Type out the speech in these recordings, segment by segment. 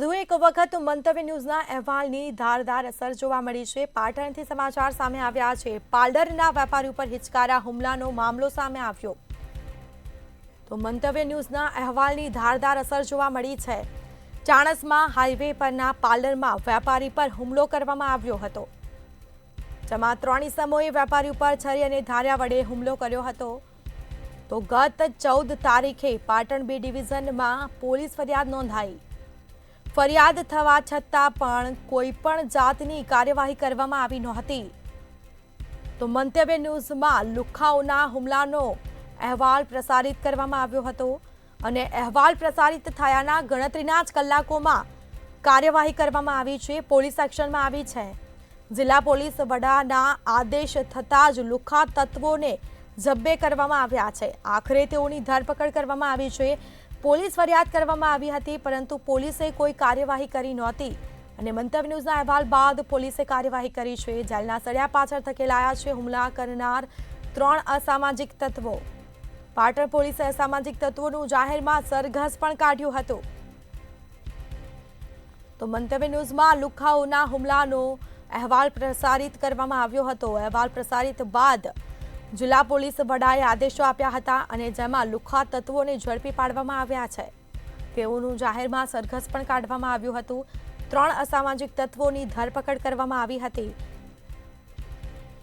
વધુ એક વખત મંતવ્ય ન્યૂઝના અહેવાલની ધારદાર અસર જોવા મળી છે। પાટણથી સમાચાર સામે આવ્યા છે। પાર્લરના વેપારી ઉપર હિચકારા હુમલાનો મામલો સામે આવ્યો। તો મંતવ્ય ન્યૂઝના અહેવાલની ધારદાર અસર જોવા મળી છે। ચાણસ્મા હાઈવે પરના પાર્લરમાં વેપારી પર હુમલો કરવામાં આવ્યો હતો, જેમાં 3 ઇસમોએ વેપારી ઉપર છરી અને ધારિયા વડે હુમલો કર્યો હતો। તો ગત 14 તારીખે પાટણ બી ડિવિઝનમાં પોલીસ ફરિયાદ નોંધાઈ। ફરિયાદ થવા છતાં પણ કોઈ પણ જાતની કાર્યવાહી કરવામાં આવી નહોતી। તો મંતવ્ય ન્યૂઝમાં લુખ્ખાઓના હુમલાનો અહેવાલ પ્રસારિત કરવામાં આવ્યો હતો અને અહેવાલ પ્રસારિત થયાના ગણતરીના જ કલાકોમાં કાર્યવાહી કરવામાં આવી છે, પોલીસ એક્શનમાં આવી છે। જિલ્લા પોલીસ વડાના આદેશ થતાં જ લુખ્ખા તત્વોને જબ્બે કરવામાં આવ્યા છે। આખરે તેઓની ધરપકડ કરવામાં આવી છે। પોલીસ ફરિયાદ કરવામાં આવી હતી, પરંતુ પોલીસે કોઈ કાર્યવાહી કરી નહોતી અને મંતવ્ય ન્યૂઝના અહેવાલ બાદ પોલીસે કાર્યવાહી કરી છે। જેલના સળિયા પાછળ ધકેલાયા છે હુમલા કરનાર 3 અસામાજિક તત્વો। પાટણ પોલીસે અસામાજિક તત્વોનું જાહેરમાં સરઘસ પણ કાઢ્યું હતું। તો મંતવ્ય ન્યૂઝમાં લુખ્ખાઓના હુમલાનો અહેવાલ પ્રસારિત કરવામાં આવ્યો હતો। અહેવાલ પ્રસારિત બાદ જિલ્લા પોલીસ વડાએ આદેશો આપ્યા હતા અને જેમાં લુખ્ખા તત્વોને ઝડપી પાડવામાં આવ્યા છે। તેઓનું જાહેરમાં સરઘસ પણ કાઢવામાં આવ્યું હતું। 3 અસામાજિક તત્વોની ધરપકડ કરવામાં આવી હતી।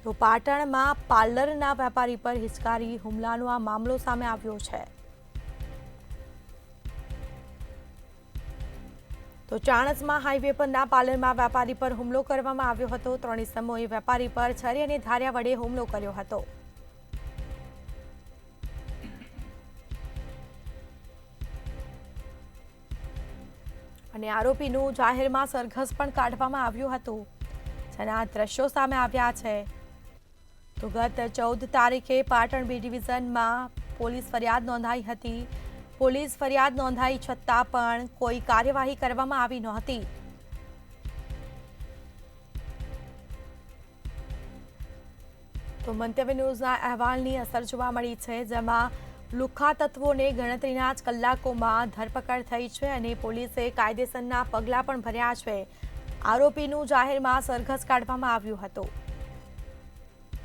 તો પાટણમાં પાર્લરના વેપારી પર હિચકારી હુમલાનો આ મામલો સામે આવ્યો છે। તો ચાણસ્મા હાઈવે પરના પાર્લરમાં વેપારી પર હુમલો કરવામાં આવ્યો હતો। 3 ઇસમોએ વેપારી પર છરી અને ધારિયા વડે હુમલો કર્યો હતો। અને આરોપીનું જાહેરમાં સરઘસ પણ કાઢવામાં આવ્યું હતું, જેના દ્રશ્યો સામે આવ્યા છે। તો ગત 14 તારીખે પાટણ બી ડિવિઝનમાં પોલીસ ફરિયાદ નોંધાઈ હતી। પોલીસ ફરિયાદ નોંધાઈ છતાં પણ કોઈ કાર્યવાહી કરવામાં આવી નહોતી। તો મંતવ્ય ન્યૂઝના અહેવાલની અસર જોવા મળી છે, જેમાં લુખ્ખા તત્વોને ગણતરીના જ કલાકોમાં ધરપકડ થઈ છે અને પોલીસે કાયદેસરના પગલાં પણ ભર્યા છે। આરોપીનું જાહેરમાં સરઘસ કાઢવામાં આવ્યું હતું।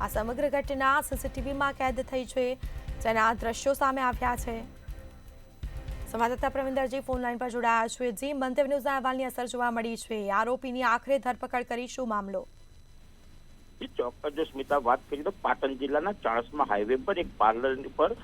આ સમગ્ર ઘટના સીસીટીવીમાં કેદ થઈ છે, જેના દ્રશ્યો સામે આવ્યા છે। સંવાદદાતા પ્રવિન્દરજી ફોનલાઈન પર જોડાયા છે। જી, મંતવ્ય ન્યૂઝના અહેવાલની અસર જોવા મળી છે। આરોપીની આખરે ધરપકડ કરી, શું મામલો? ચોક્કસ જો સ્મિતા વાત કરીએ તો પાટણ જિલ્લાના ચાણસ્મા હાઈવે પર એક પાર્લર પર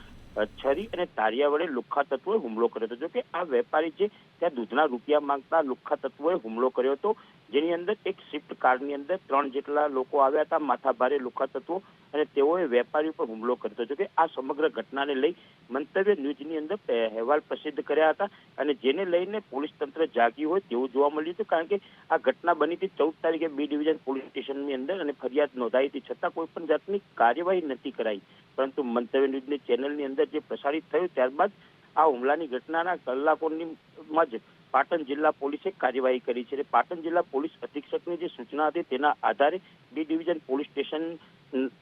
છરી અને ધારિયા વડે લુખ્ખા તત્વોએ હુમલો કર્યો હતો। જો કે આ વેપારી છે ત્યાં દૂધના રૂપિયા માંગતા લુખ્ખા તત્વોએ હુમલો કર્યો હતો, જેની અંદર એક સ્વિફ્ટ કારની અંદર 3 જેટલા લોકો આવ્યા હતા, માથાભારે લુખ્ખા તત્વો, અને તેઓએ વેપારી ઉપર હુમલો કર્યો હતો। જો કે આ સમગ્ર ઘટનાને લઈ મંતવ્ય ન્યૂઝની અંદર અહેવાલ પ્રસિદ્ધ કર્યા હતા અને જેને લઈને પોલીસ તંત્ર જાગ્યું હોય તેવું જોવા મળ્યું હતું, કારણ કે આ ઘટના બની હતી 14 તારીખે બી ડિવિઝન પોલીસ સ્ટેશનની અંદર અને ફરિયાદ નોંધાઈ હતી, છતાં કોઈ પણ જાતની કાર્યવાહી નથી કરાઈ। પરંતુ મંતવ્ય ન્યૂઝની ચેનલની અંદર જે પ્રસારિત થયું ત્યારબાદ આ હુમલાની ઘટનાના કલાકોમાં જ પાટણ જિલ્લા પોલીસે કાર્યવાહી કરી છે। પાટણ જિલ્લા પોલીસ અધિક્ષકની જે સૂચના હતી તેના આધારે બી ડિવિઝન પોલીસ સ્ટેશન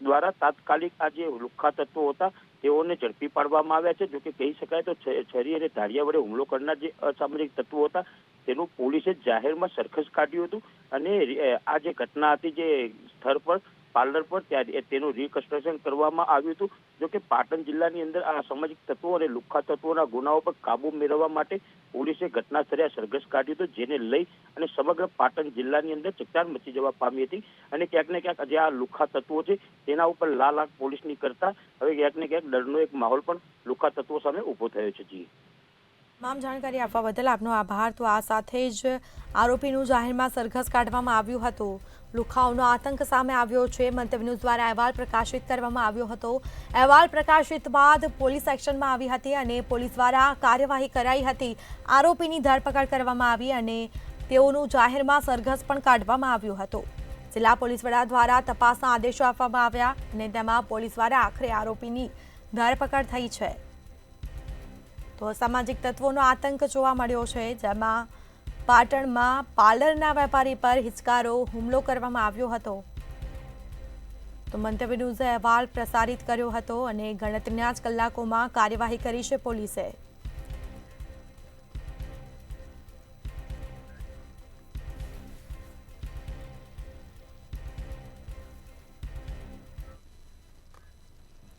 દ્વારા તાત્કાલિક આ જે લુખ્ખા તત્વો હતા તેઓને ઝડપી પાડવામાં આવ્યા છે। જો કે કહી શકાય તો છરી અને ધારિયા વડે હુમલો કરનાર જે અસામાજિક તત્વો હતા તેનું પોલીસે જાહેરમાં સરઘસ કાઢ્યું હતું અને આ જે ઘટના હતી જે સ્થળ પર પાર્લર પર ત્યારે તેનું રિકન્સ્ટ્રક્શન કરવામાં આવ્યું હતું। જો કે પાટણ જિલ્લાની અંદર આ અસામાજિક તત્વો અને લુખ્ખા તત્વોના ગુનાઓ પર કાબુ મેળવવા માટે પોલીસે ઘટના સ્થળે સરઘસ કાઢ્યું હતું, જેને લઈ અને સમગ્ર પાટણ જિલ્લાની અંદર ચકચાર મચી જવા પામી હતી અને ક્યાંક ને ક્યાંક જે આ લુખ્ખા તત્વો છે તેના ઉપર લાલ આંખ પોલીસની કરતા હવે ક્યાંક ને ક્યાંક ડરનો એક માહોલ પણ લુખ્ખા તત્વો સામે ઉભો થયો છે। જી, તમામ જાણકારી આપવા બદલ આપનો આભાર। તો આ સાથે જ આરોપીનું જાહેરમાં સરઘસ કાઢવામાં આવ્યું હતું। લુખ્ખાઓનો આતંક સામે આવ્યો છે। મંતવ્ય ન્યૂઝ દ્વારા અહેવાલ પ્રકાશિત કરવામાં આવ્યો હતો। અહેવાલ પ્રકાશિત બાદ પોલીસ એક્શનમાં આવી હતી અને પોલીસ દ્વારા કાર્યવાહી કરાઈ હતી। આરોપીની ધરપકડ કરવામાં આવી અને તેઓનું જાહેરમાં સરઘસ પણ કાઢવામાં આવ્યું હતું। જિલ્લા પોલીસ વડા દ્વારા તપાસના આદેશો આપવામાં આવ્યા અને તેમાં પોલીસ દ્વારા આખરે આરોપીની ધરપકડ થઈ છે। તો અસામાજિક તત્વોનો આતંક જોવા મળ્યો છે, જેમાં પાટણમાં પાર્લરના વેપારી પર હિચકારો હુમલો કરવામાં આવ્યો હતો। તો મંતવ્ય ન્યૂઝે અહેવાલ પ્રસારિત કર્યો હતો અને ગણતરીના જ કલાકોમાં કાર્યવાહી કરી છે પોલીસે।